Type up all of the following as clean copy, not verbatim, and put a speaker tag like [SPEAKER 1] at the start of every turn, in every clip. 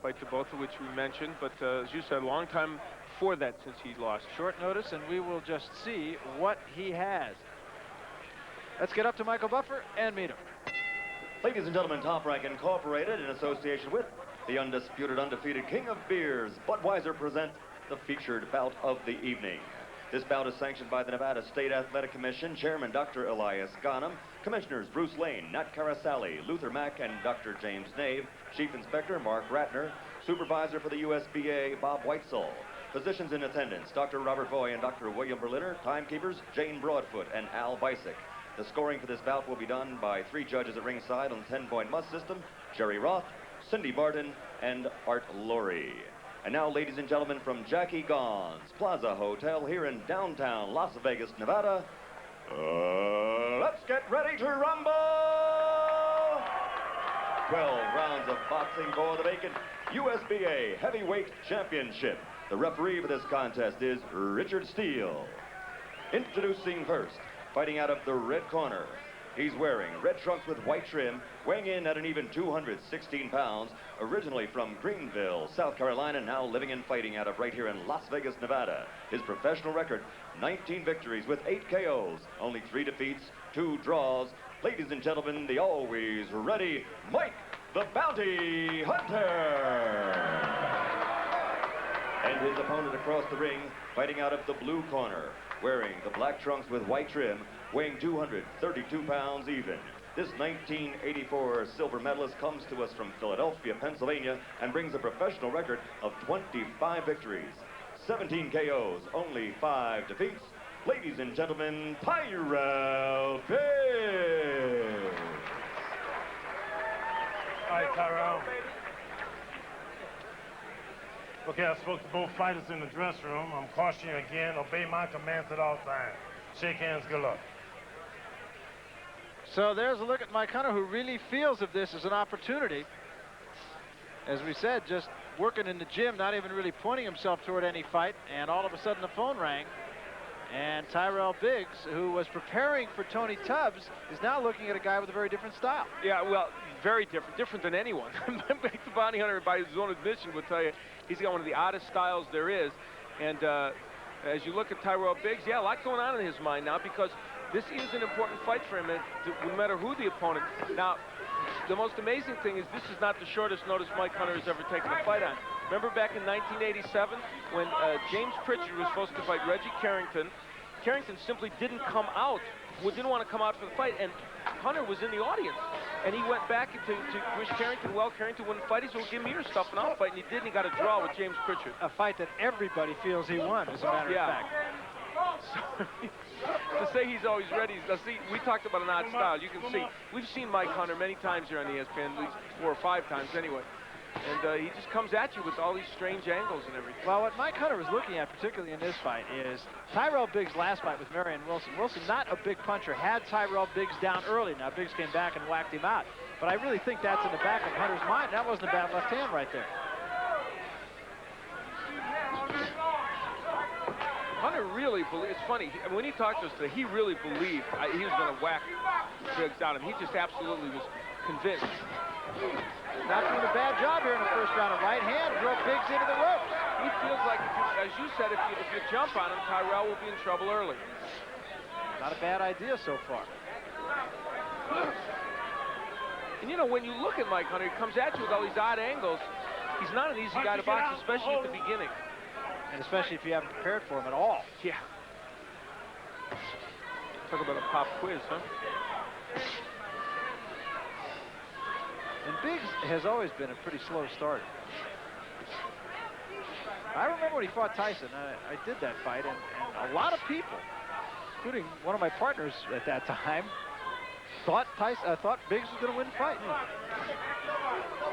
[SPEAKER 1] fight to both of which we mentioned, but as you said, a long time before that since he lost.
[SPEAKER 2] Short notice, and we will just see what he has. Let's get up to Michael Buffer and meet him.
[SPEAKER 3] Ladies and gentlemen, Top Rank Incorporated, in association with the undisputed, undefeated King of Beers, Budweiser, present the featured bout of the evening. This bout is sanctioned by the Nevada State Athletic Commission, Chairman Dr. Elias Ghanem, Commissioners Bruce Lane, Nat Carasali, Luther Mack, and Dr. James Nave, Chief Inspector Mark Ratner, Supervisor for the USBA, Bob Weitzel. Physicians in attendance, Dr. Robert Voy and Dr. William Berliner. Timekeepers, Jane Broadfoot and Al Bisick. The scoring for this bout will be done by 3 judges at ringside on the 10-point must system, Jerry Roth, Cindy Barton, and Art Laurie. And now, ladies and gentlemen, from Jackie Gaughan's Plaza Hotel here in downtown Las Vegas, Nevada, let's get ready to rumble! 12 rounds of boxing for the vacant USBA Heavyweight Championship. The referee for this contest is Richard Steele. Introducing first, fighting out of the red corner. He's wearing red trunks with white trim, weighing in at an even 216 pounds, originally from Greenville, South Carolina, now living and fighting out of right here in Las Vegas, Nevada. His professional record, 19 victories with 8 KOs, only 3 defeats, 2 draws. Ladies and gentlemen, the always ready Mike the Bounty Hunter. And his opponent across the ring, fighting out of the blue corner, wearing the black trunks with white trim, weighing 232 pounds even. This 1984 silver medalist comes to us from Philadelphia, Pennsylvania, and brings a professional record of 25 victories, 17 KOs, only 5 defeats. Ladies and gentlemen, Tyrell Biggs.
[SPEAKER 4] All right, Tyrell. Okay, I spoke to both fighters in the dressing room. I'm cautioning you again, obey my commands at all times. Shake hands, good luck.
[SPEAKER 2] So there's a look at Mike Hunter, who really feels of this as an opportunity. As we said, just working in the gym, not even really pointing himself toward any fight, and all of a sudden the phone rang. And Tyrell Biggs, who was preparing for Tony Tubbs, is now looking at a guy with a very different style.
[SPEAKER 1] Yeah, well, very different than anyone. Mike the Bounty Hunter, by his own admission, will tell you he's got one of the oddest styles there is. And as you look at Tyrell Biggs, yeah, a lot going on in his mind now, because this is an important fight for him, no matter who the opponent. Now, the most amazing thing is this is not the shortest notice Mike Hunter has ever taken a fight on. Remember back in 1987 when James Pritchard was supposed to fight Reggie Carrington? Carrington simply didn't come out, didn't want to come out for the fight, and Hunter was in the audience. And he went back to wish Carrington well. Carrington wouldn't fight. He said, well, give me your stuff and I'll fight. And he did, and he got a draw with James Pritchard.
[SPEAKER 2] A fight that everybody feels he won, as a matter of fact.
[SPEAKER 1] So, to say he's always ready, see, we talked about an odd style. You can see, we've seen Mike Hunter many times here on ESPN, at least 4 or 5 times anyway. And he just comes at you with all these strange angles and everything.
[SPEAKER 2] Well, what Mike Hunter was looking at, particularly in this fight, is Tyrell Biggs' last fight with Marion Wilson. Wilson, not a big puncher, had Tyrell Biggs down early. Now, Biggs came back and whacked him out. But I really think that's in the back of Hunter's mind. That wasn't a bad left hand right there.
[SPEAKER 1] Hunter really believed, it's funny, when he talked to us today, he really believed he was going to whack Biggs out of him. He just absolutely was convinced.
[SPEAKER 2] Not doing a bad job here in the first round. A right hand drove Biggs into the ropes.
[SPEAKER 1] He feels like, as you said, if you jump on him, Tyrell will be in trouble early.
[SPEAKER 2] Not a bad idea so far.
[SPEAKER 1] And you know, when you look at Mike Hunter, he comes at you with all these odd angles. He's not an easy guy to box, especially at the beginning.
[SPEAKER 2] And especially if you haven't prepared for him at all.
[SPEAKER 1] Yeah. Talk about a pop quiz, huh?
[SPEAKER 2] And Biggs has always been a pretty slow starter. I remember when he fought Tyson. I did that fight, and a lot of people, including one of my partners at that time, thought Biggs was going to win the fight.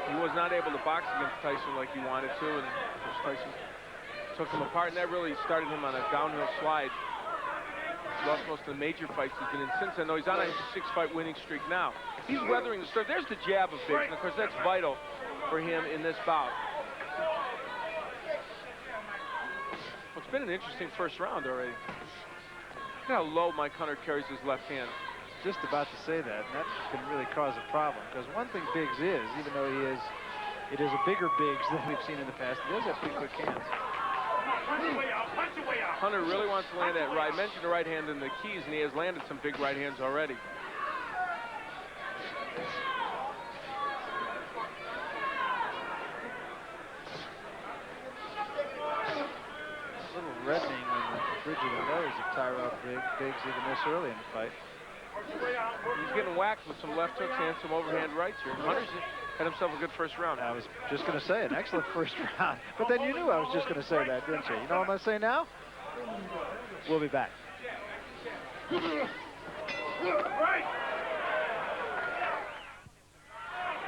[SPEAKER 1] He was not able to box against Tyson like he wanted to, and Tyson took him apart, and that really started him on a downhill slide. He's lost most of the major fights he's been in since then, though he's on a 6-fight winning streak now. He's weathering the storm. There's the jab of Biggs, and of course that's vital for him in this bout. Well, it's been an interesting first round already. Look how low Mike Hunter carries his left hand.
[SPEAKER 2] Just about to say that, and that can really cause a problem, because one thing Biggs is, even though he is it is a bigger Biggs than we've seen in the past. He does have pretty quick hands.
[SPEAKER 1] Hunter really wants to land that right. I mentioned the right hand in the keys, and he has landed some big right hands already.
[SPEAKER 2] A little reddening in the bridge of the nose of Tyrell Biggs even this early in the fight.
[SPEAKER 1] He's getting whacked with some left hooks and some overhand rights here. Hunter's had himself a good first round.
[SPEAKER 2] I was just going to say, an excellent first round. But then you knew I was just going to say that, didn't you? You know what I'm going to say now? We'll be back.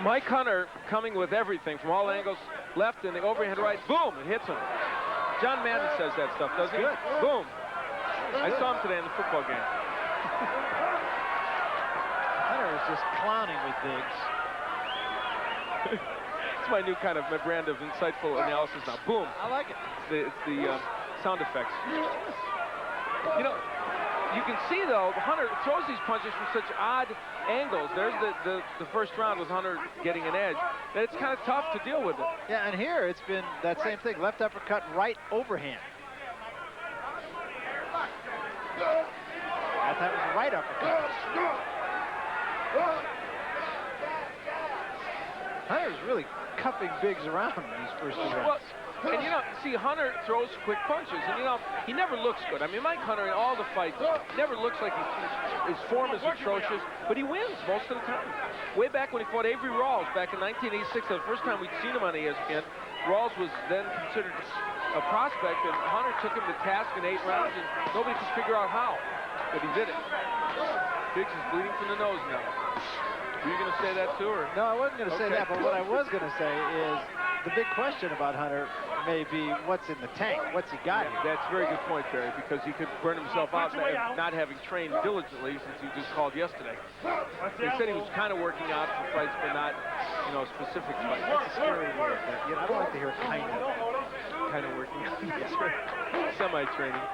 [SPEAKER 1] Mike Hunter coming with everything from all angles. Left and the overhand right. Boom! It hits him. John Madden says that stuff, doesn't he?
[SPEAKER 2] Good.
[SPEAKER 1] Boom. I saw him today in the football game.
[SPEAKER 2] Hunter is just clowning with Biggs.
[SPEAKER 1] It's my new kind of my brand of insightful analysis now. Boom.
[SPEAKER 2] I like it.
[SPEAKER 1] It's the sound effects. You know, you can see, though, Hunter throws these punches from such odd angles. There's the first round with Hunter getting an edge. That it's kind of tough to deal with it.
[SPEAKER 2] Yeah, and here it's been that same thing. Left uppercut, right overhand. That time was a right uppercut. Hunter's really cuffing Biggs around in these first two rounds.
[SPEAKER 1] Well, and you know, see, Hunter throws quick punches, and you know, he never looks good. I mean, Mike Hunter in all the fights never looks like his form is atrocious, but he wins most of the time. Way back when he fought Avery Rawls back in 1986, the first time we'd seen him on ESPN, Rawls was then considered a prospect, and Hunter took him to task in 8 rounds, and nobody could figure out how, but he did it. Biggs is bleeding from the nose now. Were you going to say that too, or?
[SPEAKER 2] No, I wasn't going to say
[SPEAKER 1] Okay.
[SPEAKER 2] that, but what I was going to say is the big question about Hunter may be what's in the tank, what's he got here.
[SPEAKER 1] That's a very good point, Barry, because he could burn himself out not having trained diligently since he just called yesterday. He said he was kind of working out for fights, but not, you know, specific fights.
[SPEAKER 2] That's a scary word. You know, I don't like to hear kind of.
[SPEAKER 1] Kind of working out. Semi-training.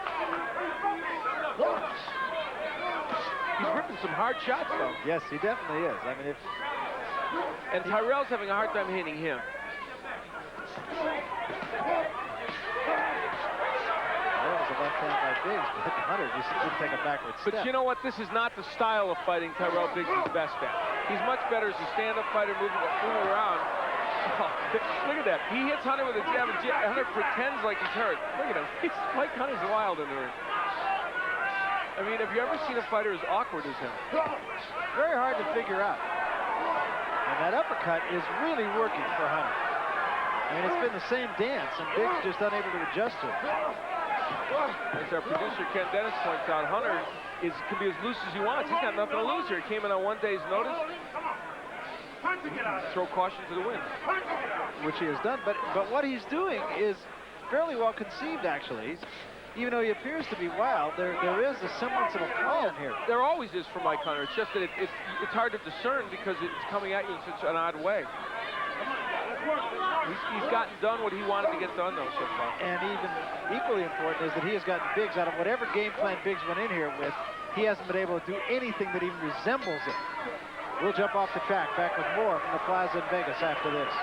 [SPEAKER 1] He's ripping some hard shots, though.
[SPEAKER 2] Yes, he definitely is. I mean,
[SPEAKER 1] And Tyrell's having a hard time hitting him.
[SPEAKER 2] that was a left hand by Biggs, but Hunter just didn't take a backward step.
[SPEAKER 1] But you know what? This is not the style of fighting Tyrell Biggs is best at. He's much better as a stand-up fighter moving around. Oh, look at that. He hits Hunter with a jab, and Hunter pretends like he's hurt. Look at him. Mike Hunter's wild in the ring. I mean, have you ever seen a fighter as awkward as him?
[SPEAKER 2] Very hard to figure out. And that uppercut is really working for Hunter. I mean, it's been the same dance, and Biggs just unable to adjust to it.
[SPEAKER 1] As our producer Ken Dennis points out, Hunter can be as loose as he wants. He's got nothing to lose here. He came in on 1 day's notice. Throw caution to the wind.
[SPEAKER 2] Which he has done, but what he's doing is fairly well conceived, actually. Even though he appears to be wild, there is a semblance of a plan here.
[SPEAKER 1] There always is for Mike Hunter. It's just that it's hard to discern because it's coming at you in such an odd way. He's gotten done what he wanted to get done, though, so far.
[SPEAKER 2] And even equally important is that he has gotten Biggs out of whatever game plan Biggs went in here with. He hasn't been able to do anything that even resembles it. We'll jump off the track, back with more from the Plaza in Vegas after this.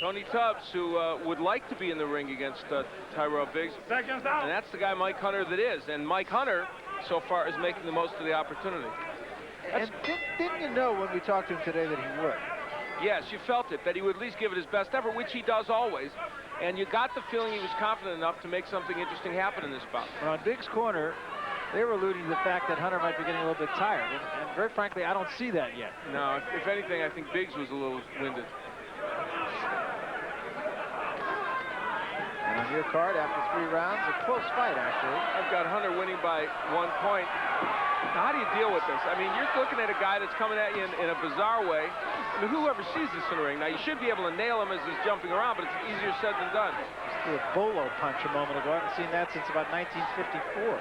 [SPEAKER 1] Tony Tubbs, who would like to be in the ring against Tyrell Biggs.
[SPEAKER 4] Seconds out.
[SPEAKER 1] And that's the guy, Mike Hunter, that is. And Mike Hunter, so far, is making the most of the opportunity.
[SPEAKER 2] And didn't you know when we talked to him today that he would?
[SPEAKER 1] Yes, you felt it, that he would at least give it his best effort, which he does always. And you got the feeling he was confident enough to make something interesting happen in this bout.
[SPEAKER 2] But on Biggs' corner, they were alluding to the fact that Hunter might be getting a little bit tired. And very frankly, I don't see that yet.
[SPEAKER 1] No, if anything, I think Biggs was a little winded.
[SPEAKER 2] And on your card, after 3 rounds, a close fight, actually.
[SPEAKER 1] I've got Hunter winning by 1 point. Now, how do you deal with this? I mean, you're looking at a guy that's coming at you in a bizarre way. I mean, whoever sees this in the ring, now you should be able to nail him as he's jumping around, but it's easier said than done.
[SPEAKER 2] Just threw a bolo punch a moment ago. I haven't seen that since about 1954.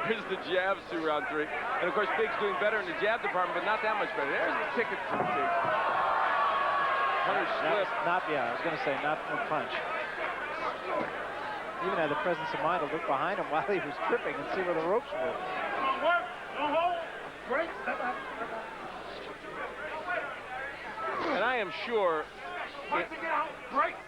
[SPEAKER 1] Here's the jabs through round 3. And, of course, Biggs doing better in the jab department, but not that much better. There's the ticket for Biggs. Hunter slipped.
[SPEAKER 2] I was going to say, not from a punch. Even had the presence of mind to look behind him while he was tripping and see where the ropes were.
[SPEAKER 1] am sure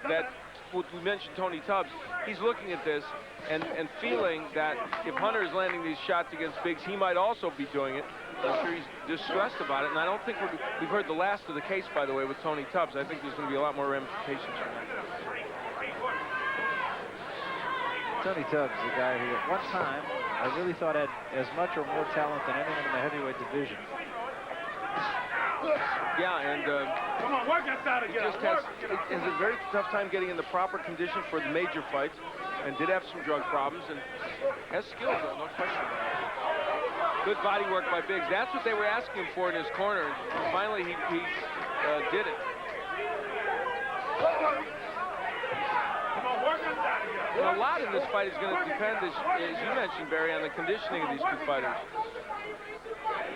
[SPEAKER 1] that we mentioned Tony Tubbs. He's looking at this and feeling that if Hunter is landing these shots against Biggs, he might also be doing it. I'm sure he's distressed about it, and I don't think we've heard the last of the case, by the way, with Tony Tubbs. I think there's going to be a lot more ramifications from that.
[SPEAKER 2] Tony Tubbs, the guy who at one time I really thought had as much or more talent than anyone in the heavyweight division.
[SPEAKER 1] Yeah, and
[SPEAKER 4] Come on, work outside
[SPEAKER 1] he
[SPEAKER 4] again.
[SPEAKER 1] just has a very tough time getting in the proper condition for the major fights, and did have some drug problems, and has skills, though, no question about it. Good body work by Biggs. That's what they were asking him for in his corner, and finally he did it.
[SPEAKER 4] Come on, work outside again.
[SPEAKER 1] And a lot in this fight is going to depend, as you mentioned, Barry, on the conditioning of these two fighters.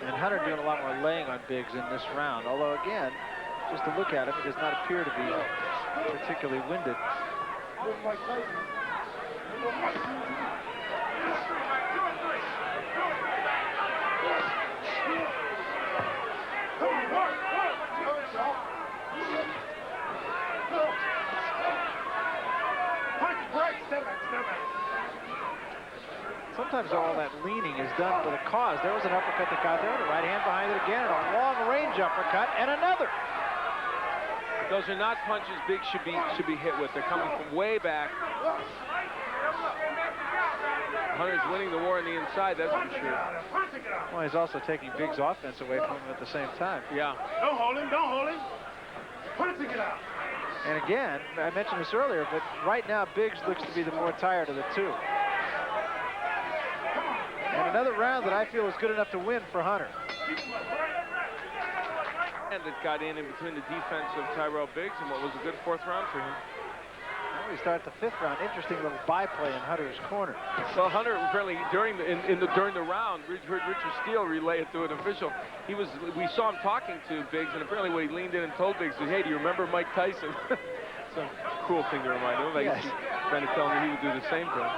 [SPEAKER 2] And Hunter doing a lot more laying on Biggs in this round. Although, again, just to look at him, he does not appear to be particularly winded. Sometimes all that leaning is done for the cause. There was an uppercut that got there, and a right hand behind it again, and a long-range uppercut, and another.
[SPEAKER 1] Those are not punches Biggs should be hit with. They're coming from way back. Hunter's winning the war on the inside, that's for sure.
[SPEAKER 2] Well, he's also taking Biggs' offense away from him at the same time.
[SPEAKER 1] Yeah.
[SPEAKER 4] Don't hold him, don't hold him. Punching it out.
[SPEAKER 2] And again, I mentioned this earlier, but right now Biggs looks to be the more tired of the two. And another round that I feel is good enough to win for Hunter.
[SPEAKER 1] And it got in between the defense of Tyrell Biggs and what was a good fourth round for him.
[SPEAKER 2] Now we start the fifth round. Interesting little byplay in Hunter's corner.
[SPEAKER 1] Well, Hunter apparently during the round, heard Richard Steele relay it to an official. We saw him talking to Biggs, and apparently when he leaned in and told Biggs, "Hey, do you remember Mike Tyson?" Some cool thing to remind him. Like
[SPEAKER 2] yes.
[SPEAKER 1] He's trying to tell me he would do the same thing.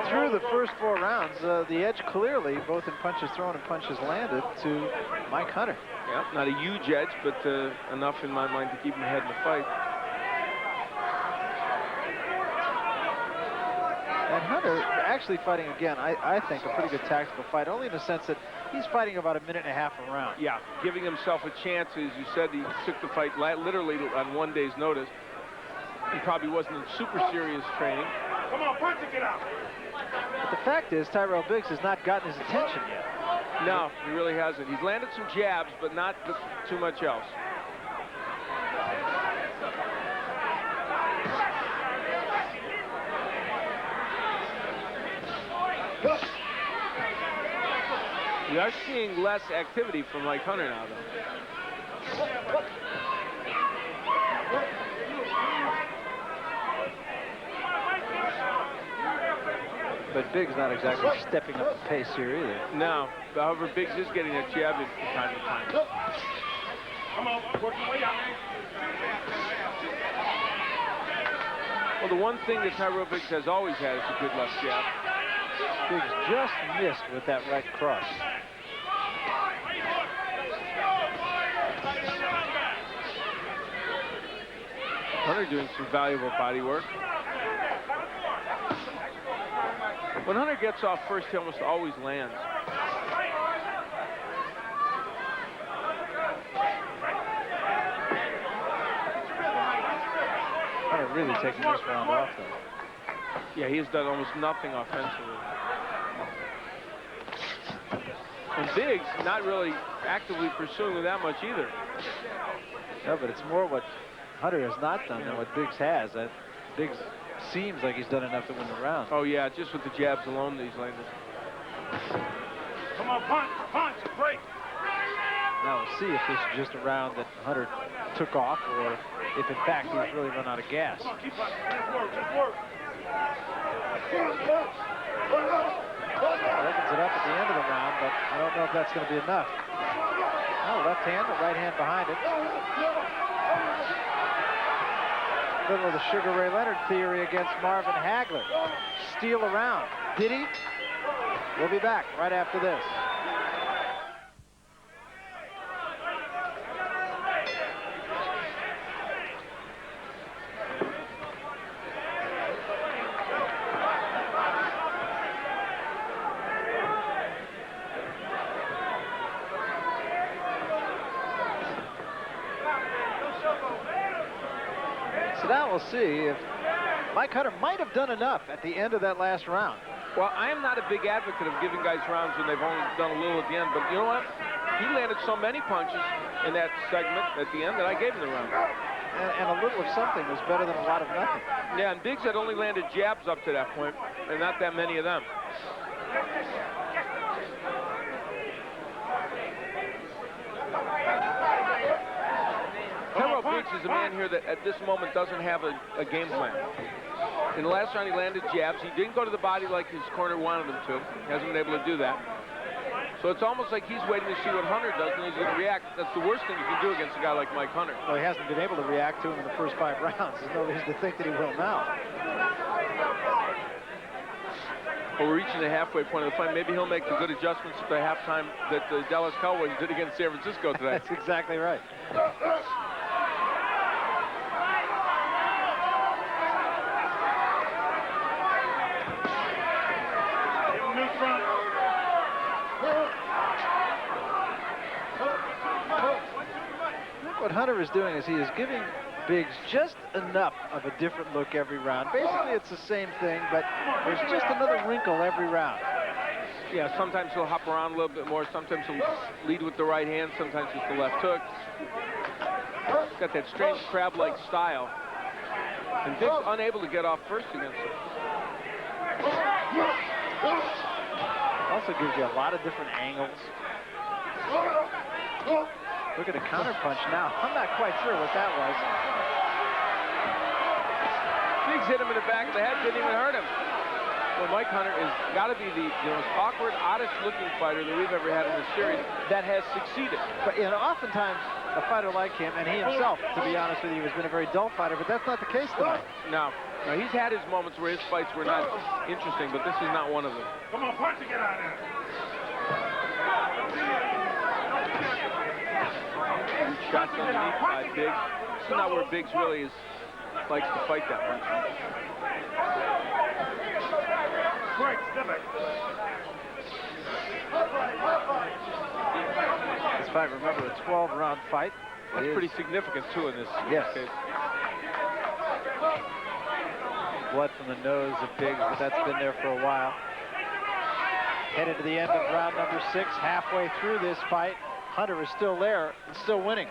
[SPEAKER 2] Through the first four rounds, the edge clearly, both in punches thrown and punches landed, to Mike Hunter.
[SPEAKER 1] Yeah, not a huge edge, but enough in my mind to keep him ahead in the fight.
[SPEAKER 2] And Hunter actually fighting, again, I think, a pretty good tactical fight, only in the sense that he's fighting about a minute and a half a round.
[SPEAKER 1] Yeah, giving himself a chance. As you said, he took the fight literally on one day's notice. He probably wasn't in super serious training.
[SPEAKER 4] Come on, punching it out.
[SPEAKER 2] But the fact is, Tyrell Biggs has not gotten his attention yet.
[SPEAKER 1] No, he really hasn't. He's landed some jabs, but not too much else. We are seeing less activity from Mike Hunter now, though.
[SPEAKER 2] But Biggs not exactly stepping up the pace here either.
[SPEAKER 1] No, however, Biggs is getting a jab in from time to time.
[SPEAKER 4] Come on, work your way out.
[SPEAKER 1] Well, the one thing that Tyrell Biggs has always had is a good left jab.
[SPEAKER 2] Biggs just missed with that right cross.
[SPEAKER 1] Hunter doing some valuable body work. When Hunter gets off first, he almost always lands.
[SPEAKER 2] Hunter really taking this round off, though.
[SPEAKER 1] Yeah, he has done almost nothing offensively. And Biggs not really actively pursuing that much either.
[SPEAKER 2] No, but it's more what Hunter has not done than what Biggs has. Biggs seems like he's done enough to win the round.
[SPEAKER 1] Oh, yeah, just with the jabs alone that he's landed.
[SPEAKER 4] Come on, punch, punch, break.
[SPEAKER 2] Now we'll see if this is just a round that Hunter took off, or if in fact he's really run out of gas.
[SPEAKER 4] Come on, keep punching. Just work, just work.
[SPEAKER 2] Opens it up at the end of the round, but I don't know if that's going to be enough. Oh, left hand, the right hand behind it. Little of the Sugar Ray Leonard theory against Marvin Hagler. Steal around. Did he? We'll be back right after this. now we'll see if Mike Hunter might have done enough at the end of that last round.
[SPEAKER 1] Well, I am not a big advocate of giving guys rounds when they've only done a little at the end, but you know what? He landed so many punches in that segment at the end that I gave him the round.
[SPEAKER 2] And a little of something was better than a lot of nothing.
[SPEAKER 1] Yeah, and Biggs had only landed jabs up to that point, and not that many of them. Tyrell Biggs is a man here that at this moment doesn't have a game plan. In the last round he landed jabs. He didn't go to the body like his corner wanted him to. He hasn't been able to do that. So it's almost like he's waiting to see what Hunter does and he's going to react. That's the worst thing you can do against a guy like Mike Hunter.
[SPEAKER 2] Well, he hasn't been able to react to him in the first 5 rounds. There's no reason to think that he will now.
[SPEAKER 1] Well, we're reaching the halfway point of the fight. Maybe he'll make the good adjustments at the halftime that the Dallas Cowboys did against San Francisco today.
[SPEAKER 2] That's exactly right. What Hunter is doing is he is giving Biggs just enough of a different look every round. Basically, it's the same thing, but there's just another wrinkle every round.
[SPEAKER 1] Yeah, sometimes he'll hop around a little bit more. Sometimes he'll lead with the right hand. Sometimes with the left hook. He's got that strange crab-like style. And Biggs unable to get off first against him.
[SPEAKER 2] Also gives you a lot of different angles. Look at the counter punch now. I'm not quite sure what that was.
[SPEAKER 1] Biggs hit him in the back of the head, didn't even hurt him. Well, Mike Hunter has got to be the most awkward, oddest-looking fighter that we've ever had in this series that has succeeded.
[SPEAKER 2] But oftentimes a fighter like him, and he himself, to be honest with you, has been a very dull fighter, but that's not the case tonight.
[SPEAKER 1] No, he's had his moments where his fights were not interesting, but this is not one of them.
[SPEAKER 4] Come on, punch and get out there.
[SPEAKER 1] Shots underneath by Biggs. This is not where Biggs really likes to fight that much.
[SPEAKER 4] Break, step back.
[SPEAKER 2] This fight, remember, a 12-round fight.
[SPEAKER 1] That's pretty significant, too, in this case.
[SPEAKER 2] Blood from the nose of Biggs, but that's been there for a while. Headed to the end of round number 6, halfway through this fight. Hunter is still there and still winning.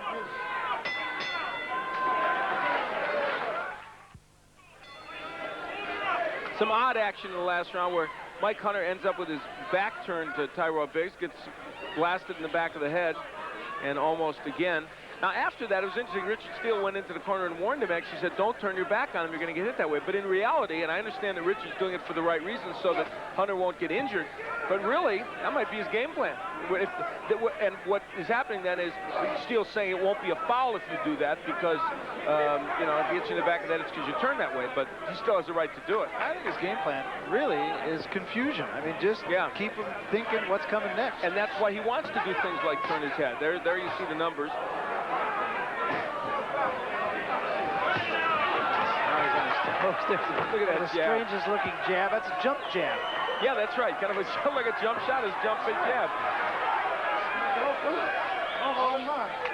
[SPEAKER 1] Some odd action in the last round where Mike Hunter ends up with his back turned to Tyrell Biggs, gets blasted in the back of the head, and almost again. Now, after that, it was interesting. Richard Steele went into the corner and warned him. Actually said, don't turn your back on him. You're going to get hit that way. But in reality, and I understand that Richard's doing it for the right reasons so that Hunter won't get injured, but really, that might be his game plan. And what is happening then is Steele's saying it won't be a foul if you do that because, if he hits you in the back of the head, it's because you turn that way. But he still has the right to do it.
[SPEAKER 2] I think his game plan really is confusion. I mean, just keep him thinking what's coming next.
[SPEAKER 1] And that's why he wants to do things like turn his head. There you see the numbers.
[SPEAKER 2] Look at that the strangest looking jab. That's a jump jab.
[SPEAKER 1] Yeah, that's right. Kind of like a jump shot is jumping jab.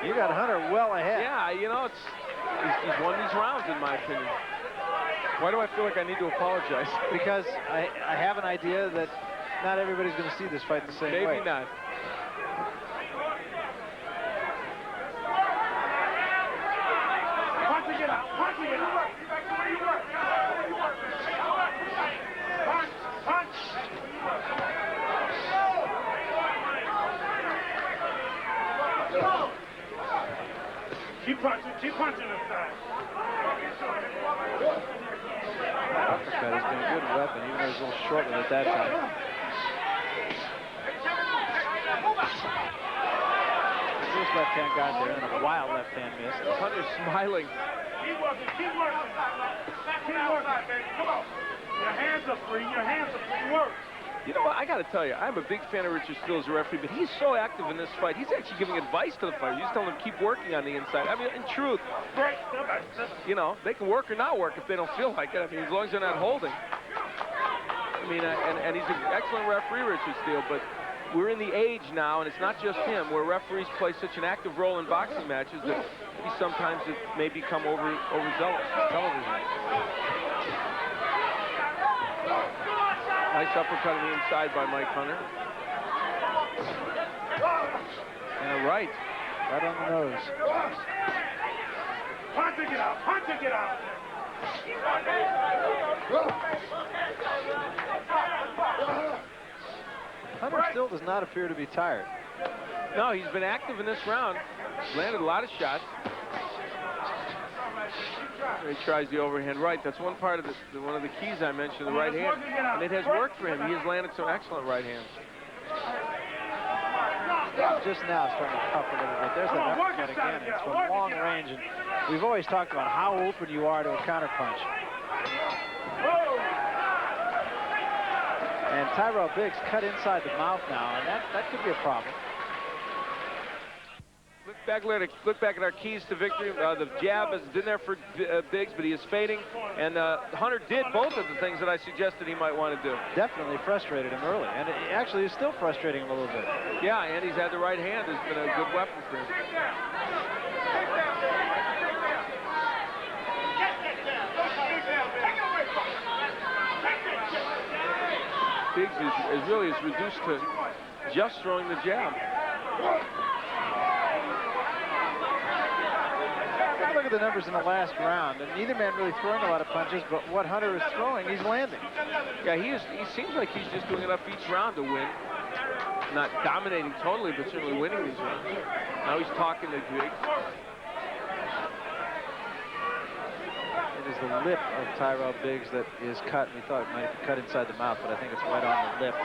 [SPEAKER 2] You got Hunter well ahead.
[SPEAKER 1] Yeah, he's won these rounds in my opinion. Why do I feel like I need to apologize?
[SPEAKER 2] Because I have an idea that not everybody's going to see this fight the same way.
[SPEAKER 1] Maybe not.
[SPEAKER 4] Punch it out. Punch it out. Keep punching this time.
[SPEAKER 2] Uppercut has been a good weapon, even though he's a little short with it that time. The first left hand got there, and a wild left hand missed.
[SPEAKER 1] Hunter's smiling.
[SPEAKER 4] Keep working, keep working. Keep working, baby. Come on. Your hands are free, work.
[SPEAKER 1] You know what? I got to tell you, I'm a big fan of Richard Steele as a referee, but he's so active in this fight. He's actually giving advice to the fighter. He's telling them keep working on the inside. I mean, in truth, they can work or not work if they don't feel like it. I mean, as long as they're not holding. I mean, and he's an excellent referee, Richard Steele, but we're in the age now, and it's not just him, where referees play such an active role in boxing matches that he sometimes it may become overzealous. Television. Nice uppercut on the inside by Mike Hunter. And a right.
[SPEAKER 2] Right on the nose.
[SPEAKER 4] Punch to get out! Punch to get out!
[SPEAKER 2] Hunter still does not appear to be tired.
[SPEAKER 1] No, he's been active in this round. Landed a lot of shots. He tries the overhand right. That's one part of one of the keys I mentioned, the right hand. And it has worked for him. He has landed some excellent right hands.
[SPEAKER 2] Just now starting to puff a little bit. There's that uppercut again. It's from long range, and we've always talked about how open you are to a counterpunch. And Tyrell Biggs cut inside the mouth now, and that could be a problem.
[SPEAKER 1] Look back at our keys to victory. The jab has been there for Biggs, but he is fading. And Hunter did both of the things that I suggested he might want to do.
[SPEAKER 2] Definitely frustrated him early, and it actually is still frustrating him a little bit.
[SPEAKER 1] Yeah, and he's had the right hand. Has been a good weapon for him. Biggs is really reduced to just throwing the jab.
[SPEAKER 2] Look at the numbers in the last round, and neither man really throwing a lot of punches, but what Hunter is throwing, he's landing.
[SPEAKER 1] Yeah, he seems like he's just doing enough each round to win. Not dominating totally, but certainly winning these rounds. Now he's talking to Biggs.
[SPEAKER 2] It is the lip of Tyrell Biggs that is cut. We thought it might be cut inside the mouth, but I think it's right on the lip.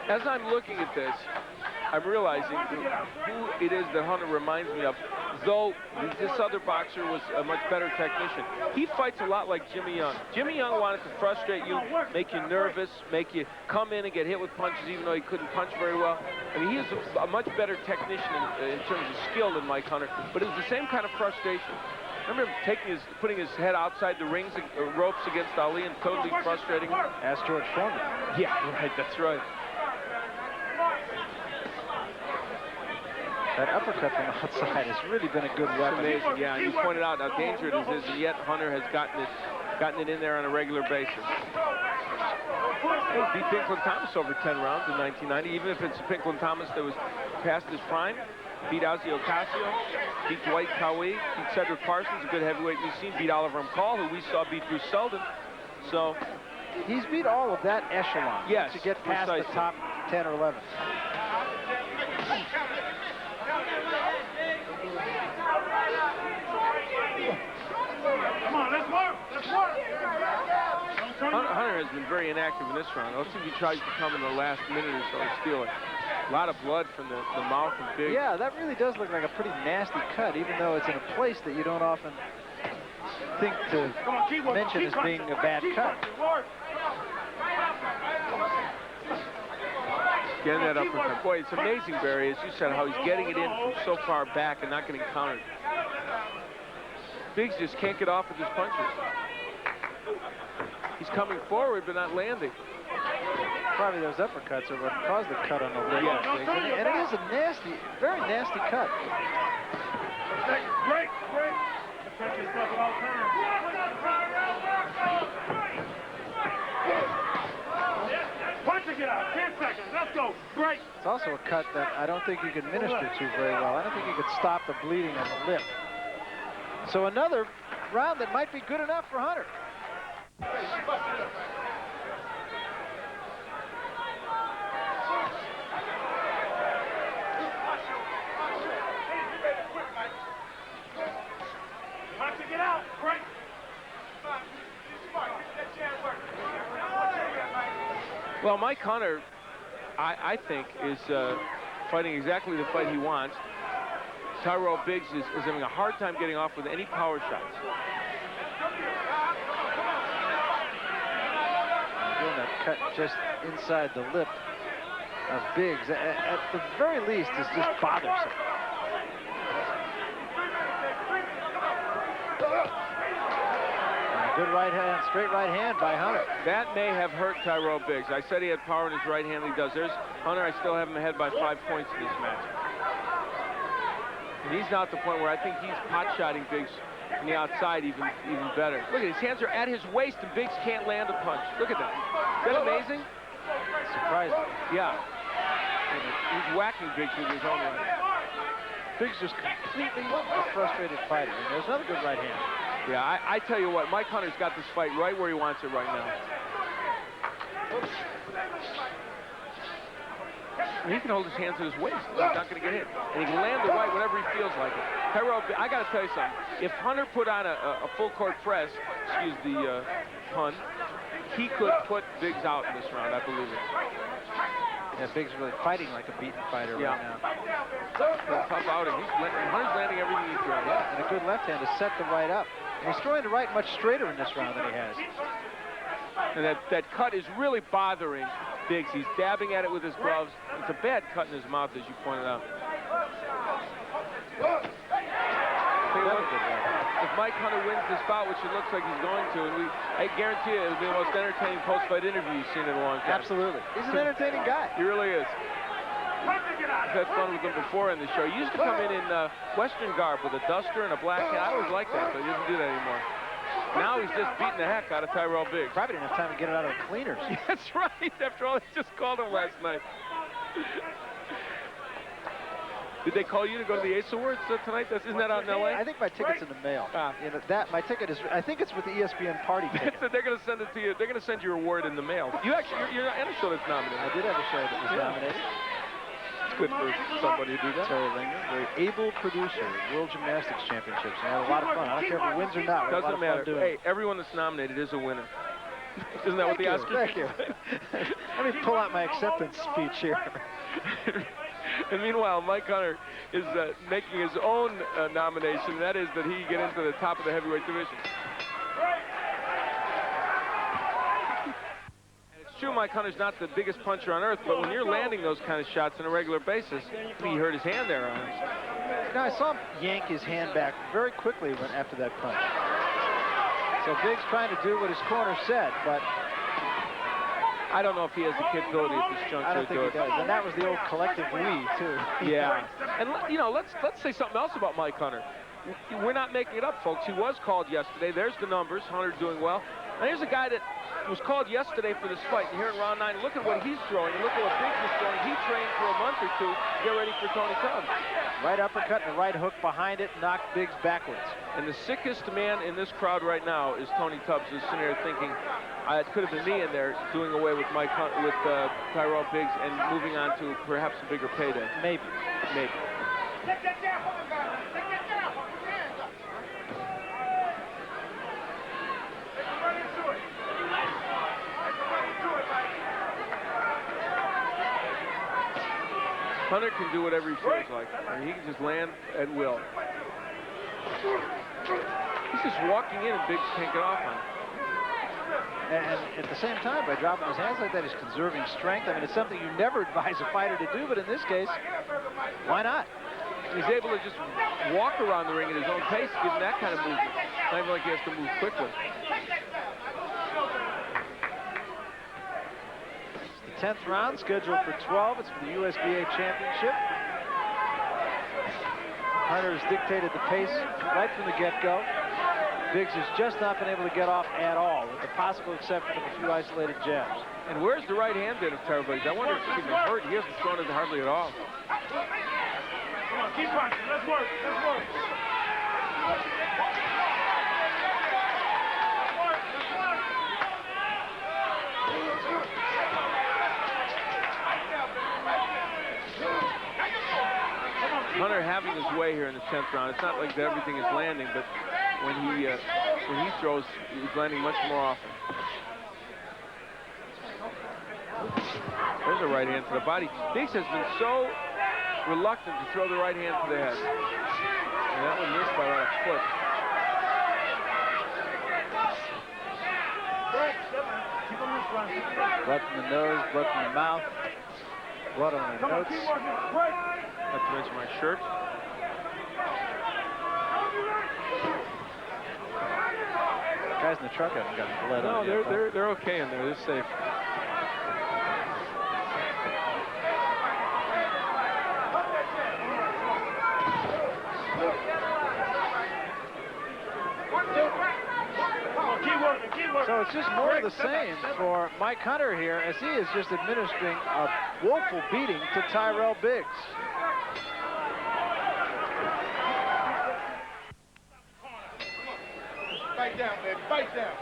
[SPEAKER 1] As I'm looking at this, I'm realizing who it is that Hunter reminds me of, though this other boxer was a much better technician. He fights a lot like Jimmy Young. Jimmy Young wanted to frustrate you, make you nervous, make you come in and get hit with punches even though he couldn't punch very well. I mean, he is a much better technician in terms of skill than Mike Hunter, but it was the same kind of frustration. I remember putting his head outside the ropes against Ali and totally frustrating him.
[SPEAKER 2] Ask George Foreman.
[SPEAKER 1] Yeah, right, that's right.
[SPEAKER 2] That uppercut from outside has really been a good weapon.
[SPEAKER 1] It's amazing, yeah. You pointed out how dangerous it is, and yet Hunter has gotten it in there on a regular basis. He beat Pinklon Thomas over 10 rounds in 1990, even if it's Pinklon Thomas that was past his prime. Beat Ozzy Ocasio, beat Dwight Cowie, beat Cedric Parsons, a good heavyweight we've seen, beat Oliver McCall, who we saw beat Bruce Seldon. So
[SPEAKER 2] he's beat all of that echelon.
[SPEAKER 1] Yes,
[SPEAKER 2] to get past the top 10 or 11.
[SPEAKER 4] Come on, let's work. Let's work.
[SPEAKER 1] Hunter has been very inactive in this round. Let's see if he tries to come in the last minute or so to steal it. A lot of blood from the mouth of Biggs.
[SPEAKER 2] Yeah, that really does look like a pretty nasty cut, even though it's in a place that you don't often think to mention as being a bad cut.
[SPEAKER 1] Getting that uppercut. Boy, it's amazing, Barry, as you said, how he's getting it in from so far back and not getting countered. Biggs just can't get off with his punches. He's coming forward, but not landing.
[SPEAKER 2] Probably those uppercuts are what caused the cut on the lip.
[SPEAKER 1] Yes,
[SPEAKER 2] and it is a nasty, very nasty cut.
[SPEAKER 4] Break. Protect yourself at all times. Punch to get out. 10 seconds. Let's go. Break.
[SPEAKER 2] It's also a cut that I don't think you can minister to very well. I don't think you could stop the bleeding on the lip. So another round that might be good enough for Hunter.
[SPEAKER 1] Well, Mike Hunter, I think, is fighting exactly the fight he wants. Tyrell Biggs is having a hard time getting off with any power shots.
[SPEAKER 2] Doing that cut just inside the lip of Biggs, at the very least, is just bothersome. Good right hand, straight right hand by Hunter.
[SPEAKER 1] That may have hurt Tyrell Biggs. I said he had power in his right hand. He does. There's Hunter. I still have him ahead by 5 points in this match. And he's now at the point where I think he's pot-shotting Biggs from the outside even better. Look at his hands are at his waist, and Biggs can't land a punch. Look at that. Is that amazing?
[SPEAKER 2] Surprising.
[SPEAKER 1] Yeah. He's whacking Biggs with his own right.
[SPEAKER 2] Biggs just completely a frustrated fighter. And there's another good right hand.
[SPEAKER 1] Yeah, I tell you what, Mike Hunter's got this fight right where he wants it right now. And he can hold his hands at his waist. He's not going to get hit. And he can land the right whenever he feels like it. Tyrell, I got to tell you something. If Hunter put on a full court press, excuse the pun, he could put Biggs out in this round, I believe it.
[SPEAKER 2] Yeah, Biggs really fighting like a beaten fighter right now.
[SPEAKER 1] Tough outing. Hunter's landing everything he's throwing.
[SPEAKER 2] Yeah, and a good left hand to set the right up. And he's throwing the right much straighter in this round than he has.
[SPEAKER 1] And that cut is really bothering Biggs. He's dabbing at it with his gloves. It's a bad cut in his mouth, as you pointed out. If Mike Hunter wins this bout, which it looks like he's going to, and I guarantee you it'll be the most entertaining post-fight interview you've seen in a long time.
[SPEAKER 2] Absolutely. He's an entertaining guy.
[SPEAKER 1] He really is. I've had fun with him before in the show. He used to come in Western garb with a duster and a black hat. I always liked that, but he doesn't do that anymore. Now he's just beating the heck out of Tyrell Biggs.
[SPEAKER 2] Probably didn't have time to get it out of the cleaners.
[SPEAKER 1] That's right. After all, they just called him last night. Did they call you to go to the Ace Awards tonight? Isn't that out in L.A.?
[SPEAKER 2] I think my ticket's in the mail. You know, my ticket is. I think it's with the ESPN party ticket.
[SPEAKER 1] They're going to send it to you. They're going to send your award in the mail. You're in a show that's nominated.
[SPEAKER 2] I did have a show that was nominated.
[SPEAKER 1] It's good for somebody to do that.
[SPEAKER 2] Terry Linger, very able producer of World Gymnastics Championships. And I had a lot of fun. I don't care if it wins or not.
[SPEAKER 1] Doesn't matter. Hey, everyone that's nominated is a winner. Isn't that what the Oscars?
[SPEAKER 2] Thank you. Let me pull out my acceptance speech here.
[SPEAKER 1] And meanwhile, Mike Hunter is making his own nomination. That is that he get into the top of the heavyweight division. And it's true, Mike Hunter's not the biggest puncher on earth, but when you're landing those kind of shots on a regular basis, he hurt his hand there.
[SPEAKER 2] Now, I saw him yank his hand back very quickly after that punch. So Biggs trying to do what his corner said, but
[SPEAKER 1] I don't know if he has the capability at this juncture.
[SPEAKER 2] I don't think he does. And that was the old collective we, too.
[SPEAKER 1] Yeah. And, you know, let's say something else about Mike Hunter. We're not making it up, folks. He was called yesterday. There's the numbers. Hunter doing well. Now, here's a guy that was called yesterday for this fight. And here in round 9, look at what he's throwing. And look at what Biggs is throwing. He trained for a month or two to get ready for Tony Tubbs.
[SPEAKER 2] Right uppercut and a right hook behind it knocked Biggs backwards. And
[SPEAKER 1] the sickest man in this crowd right now is Tony Tubbs, who's sitting there thinking, it could have been me in there doing away with Tyrell Biggs and moving on to perhaps a bigger payday.
[SPEAKER 2] Maybe.
[SPEAKER 1] Hunter can do whatever he feels like. I mean, he can just land at will. He's just walking in and Biggs can't get off on him.
[SPEAKER 2] And at the same time, by dropping his hands like that, he's conserving strength. I mean, it's something you never advise a fighter to do, but in this case, why not?
[SPEAKER 1] He's able to just walk around the ring at his own pace, given that kind of movement. Not even like he has to move quickly.
[SPEAKER 2] It's the 10th round, scheduled for 12. It's for the USBA Championship. Hunter has dictated the pace right from the get-go. Biggs has just not been able to get off at all, with the possible exception of a few isolated jabs.
[SPEAKER 1] And where's the right hand been of Tyrell Biggs? I wonder if he's even hurt. He hasn't thrown it hardly at all.
[SPEAKER 4] Come on, keep punching. Let's work.
[SPEAKER 1] Hunter having his way here in the 10th round. It's not like that everything is landing, but when he throws, he's landing much more often. There's a right hand to the body. Biggs has been so reluctant to throw the right hand to the head. And that one missed by about a foot.
[SPEAKER 2] Blood from the nose, blood from the mouth, blood on the notes.
[SPEAKER 1] Not to mention my shirt.
[SPEAKER 2] Guys in the truck haven't gotten bled
[SPEAKER 1] No,
[SPEAKER 2] on yet.
[SPEAKER 1] they're okay in there. They're safe.
[SPEAKER 2] So it's just more of the same for Mike Hunter here, as he is just administering a woeful beating to Tyrell Biggs.
[SPEAKER 5] Bite down, baby. Bite down.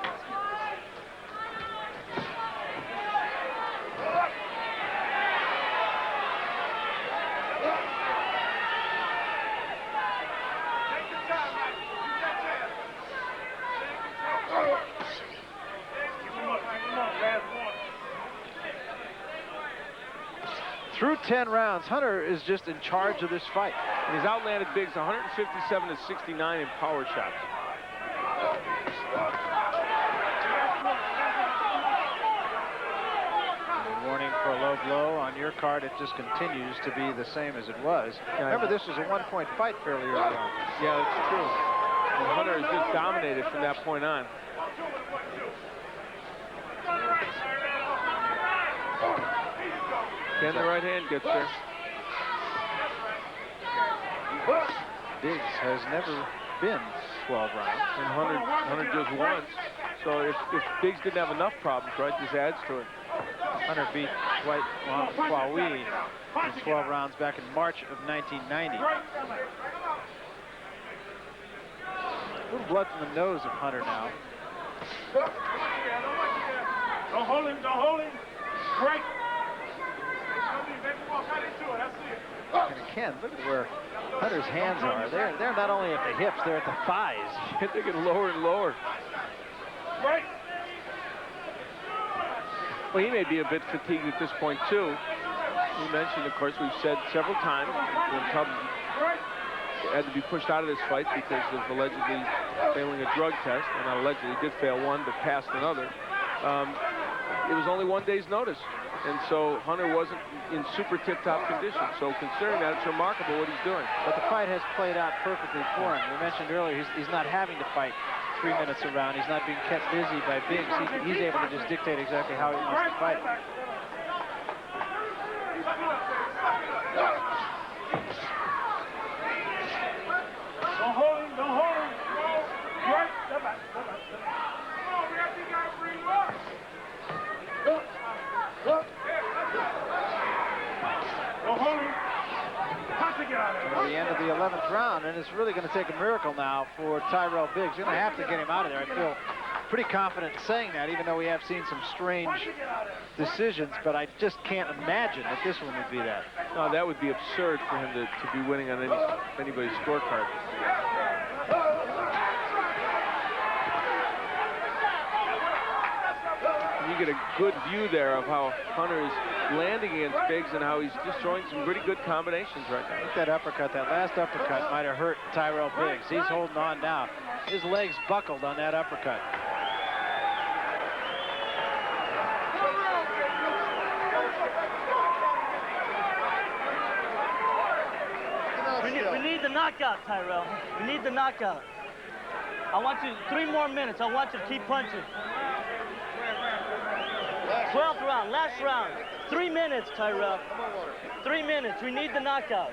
[SPEAKER 2] Through 10 rounds, Hunter is just in charge of this fight.
[SPEAKER 1] And he's outlanded Biggs 157 to 69 in power shots.
[SPEAKER 2] Warning for a low blow on your card. It just continues to be the same as it was. Remember, this was a one-point fight fairly early on.
[SPEAKER 1] Yeah, that's true. And Hunter has just dominated from that point on. Can the right hand gets there.
[SPEAKER 2] Biggs has never been 12 rounds.
[SPEAKER 1] And Hunter just once. So if Biggs didn't have enough problems, right, this adds to it.
[SPEAKER 2] Hunter beat Dwight Kwawi in 12 rounds back in March of 1990. A little blood from the nose of Hunter now.
[SPEAKER 4] Don't hold him, don't hold him. Break.
[SPEAKER 2] And again, look at where Hunter's hands are. They're not only at the hips, they're at the thighs.
[SPEAKER 1] They're getting lower and lower.
[SPEAKER 4] Break.
[SPEAKER 1] Well, he may be a bit fatigued at this point, too. You mentioned, of course, we've said several times when Tubbs had to be pushed out of this fight because of allegedly failing a drug test. And not allegedly, he did fail one, but passed another. It was only 1 day's notice. And so Hunter wasn't in super tip-top condition. So considering that, it's remarkable what he's doing.
[SPEAKER 2] But the fight has played out perfectly for him. We mentioned earlier, he's not having to fight 3 minutes around. He's not being kept busy by Biggs. He's able to just dictate exactly how he wants to fight.
[SPEAKER 4] Don't hold him, don't hold him. Break. Step back, step back, step back. Come on, we got to bring him up. Don't hold him. Have to get out of there.
[SPEAKER 2] At the end of the 11th round, and it's really going to take a miracle now for Tyrell Biggs. You're going to have to get him out of there. I feel pretty confident saying that, even though we have seen some strange decisions, but I just can't imagine that this one would be that.
[SPEAKER 1] No, that would be absurd for him to be winning on anybody's scorecard. You get a good view there of how Hunter is landing against Biggs and how he's just showing some pretty good combinations right now.
[SPEAKER 2] I think that uppercut, that last uppercut, might have hurt Tyrell Biggs. He's holding on now. His legs buckled on that uppercut.
[SPEAKER 6] We need the knockout, Tyrell. We need the knockout. I want you 3 more minutes. I want you to keep punching. 12th round, last round. 3 minutes, Tyrell. 3 minutes. We need the knockout.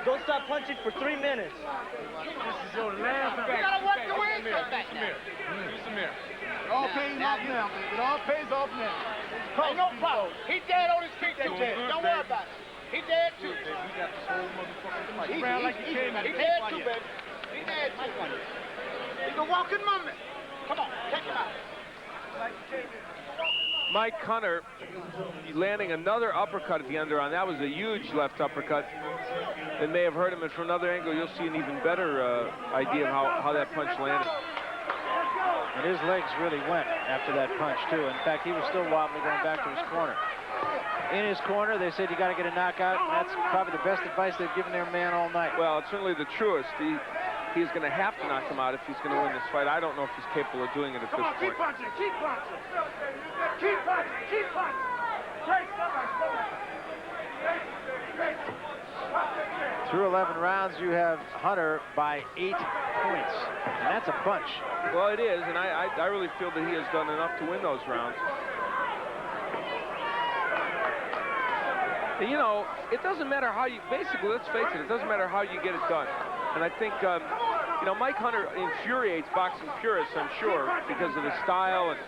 [SPEAKER 6] Don't stop punching for 3 minutes.
[SPEAKER 4] This is your last time.
[SPEAKER 5] You gotta watch the way it comes back now. It all pays off now, baby. It all pays off now. Ain't no problem. He dead on his feet, too. Don't worry about it. He dead, too. He dead, too, baby. He dead, too. He's a walking mummy. Come on, take him out.
[SPEAKER 1] Mike Hunter landing another uppercut at the underarm. That was a huge left uppercut. It may have hurt him, and from another angle, you'll see an even better idea of how that punch landed.
[SPEAKER 2] And his legs really went after that punch, too. In fact, he was still wobbly going back to his corner. In his corner, they said you got to get a knockout, and that's probably the best advice they've given their man all night.
[SPEAKER 1] Well, it's certainly the truest. He's going to have to knock him out if he's going to win this fight. I don't know if he's capable of doing it at this point.
[SPEAKER 4] Keep punching, keep punching. Keep punching, keep punching. Break, step back, step back.
[SPEAKER 2] Through 11 rounds, you have Hunter by 8 points, and that's a bunch.
[SPEAKER 1] Well, it is, and I really feel that he has done enough to win those rounds. And, you know, it doesn't matter how you, basically, let's face it doesn't matter how you get it done. And I think, you know, Mike Hunter infuriates boxing purists, I'm sure, because of his style and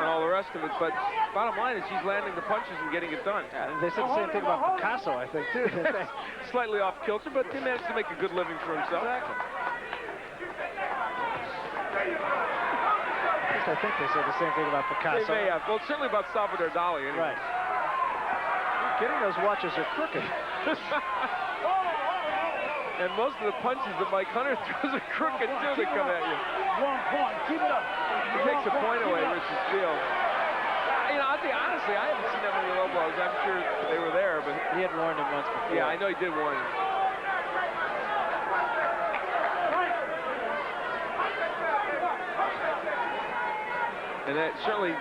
[SPEAKER 1] all the rest of it. But bottom line is he's landing the punches and getting it done.
[SPEAKER 2] Yeah, they said the same thing about Picasso, I think, too.
[SPEAKER 1] Slightly off kilter, but he managed to make a good living for himself.
[SPEAKER 2] Exactly. At least I think they said the same thing about Picasso.
[SPEAKER 1] They may have. Well, certainly about Salvador Dali. Anyway.
[SPEAKER 2] Right. You're kidding? Those watches are crooked.
[SPEAKER 1] And most of the punches that Mike Hunter throws are crooked, too, that come at you.
[SPEAKER 5] 1 point. Keep it up.
[SPEAKER 1] He takes a point away, Richard Steele. You know, I'll tell you, honestly, I haven't seen that many low blows. I'm sure they were there, but...
[SPEAKER 2] He had warned him once before.
[SPEAKER 1] Yeah, I know he did warn him. And that certainly...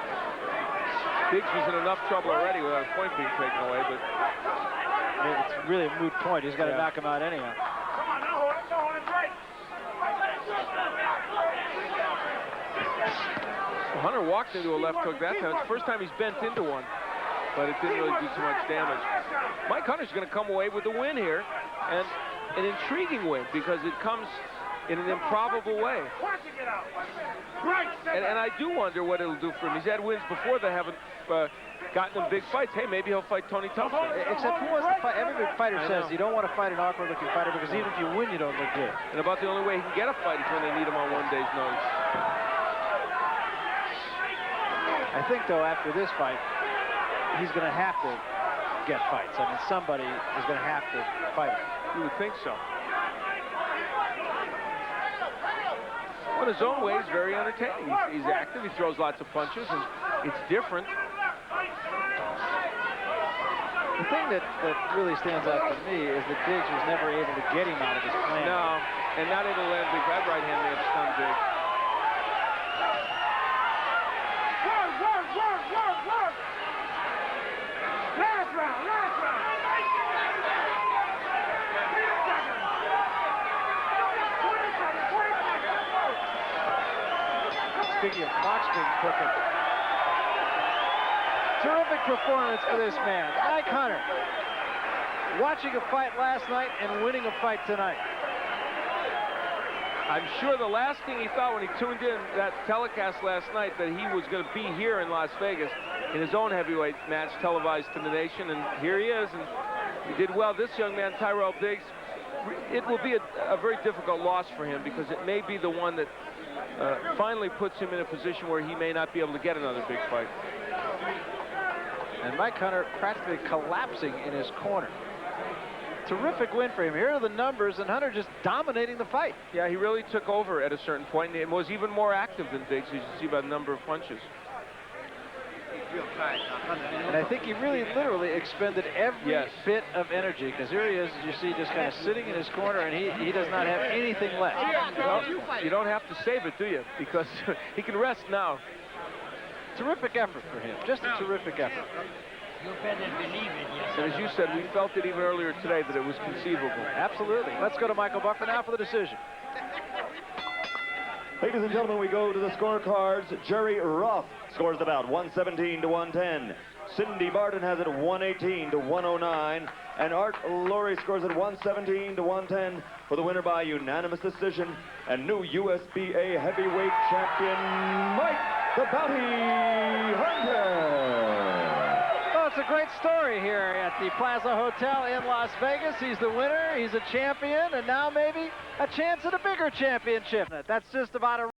[SPEAKER 1] Biggs was in enough trouble already without a point being taken away, but...
[SPEAKER 2] It's really a moot point. He's got to knock him out anyhow.
[SPEAKER 1] Well, Hunter walked into a left hook that time. It's the first time he's bent into one, but it didn't really do too much damage. Mike Hunter's going to come away with a win here, and an intriguing win because it comes in an improbable way. And I do wonder what it'll do for him. He's had wins before that haven't gotten him big fights. Hey, maybe he'll fight Tony Tuffman.
[SPEAKER 2] Except who wants to fight? Every big fighter says you don't want to fight an awkward-looking fighter because even if you win, you don't look good.
[SPEAKER 1] And about the only way he can get a fight is when they need him on 1 day's notice.
[SPEAKER 2] I think, though, after this fight, he's going to have to get fights. I mean, somebody is going to have to fight him.
[SPEAKER 1] You would think so. Well, in his own way, he's very entertaining. He's active. He throws lots of punches, and it's different.
[SPEAKER 2] The thing that really stands out to me is that Biggs was never able to get him out of his plan.
[SPEAKER 1] No, and not able to land big. That right hand may have stunned Biggs.
[SPEAKER 5] Work. Last round.
[SPEAKER 2] Speaking of clocks being crooked. Terrific performance for this man, Mike Hunter. Watching a fight last night and winning a fight tonight.
[SPEAKER 1] I'm sure the last thing he thought when he tuned in that telecast last night that he was going to be here in Las Vegas in his own heavyweight match televised to the nation, and here he is, and he did well. This young man, Tyrell Biggs, it will be a very difficult loss for him because it may be the one that finally puts him in a position where he may not be able to get another big fight.
[SPEAKER 2] And Mike Hunter practically collapsing in his corner. Terrific win for him. Here are the numbers, and Hunter just dominating the fight.
[SPEAKER 1] Yeah, he really took over at a certain point and was even more active than Biggs, as you see by the number of punches.
[SPEAKER 2] And I think he really literally expended every bit of energy, because here he is, as you see, just kind of sitting in his corner, and he does not have anything left.
[SPEAKER 1] Well, you don't have to save it, do you? Because he can rest now.
[SPEAKER 2] Terrific effort for him. Just a terrific effort.
[SPEAKER 1] And as you said, we felt it even earlier today that it was conceivable.
[SPEAKER 2] Absolutely. Let's go to Michael Buffer now for the decision.
[SPEAKER 3] Ladies and gentlemen, we go to the scorecards. Jerry Ruff scores the bout 117 to 110. Cindy Barton has it 118 to 109. And Art Laurie scores it 117 to 110 for the winner by unanimous decision and new USBA heavyweight champion, Mike the Bounty Hunter.
[SPEAKER 2] Well, it's a great story here at the Plaza Hotel in Las Vegas. He's the winner, he's a champion, and now maybe a chance at a bigger championship. That's just about a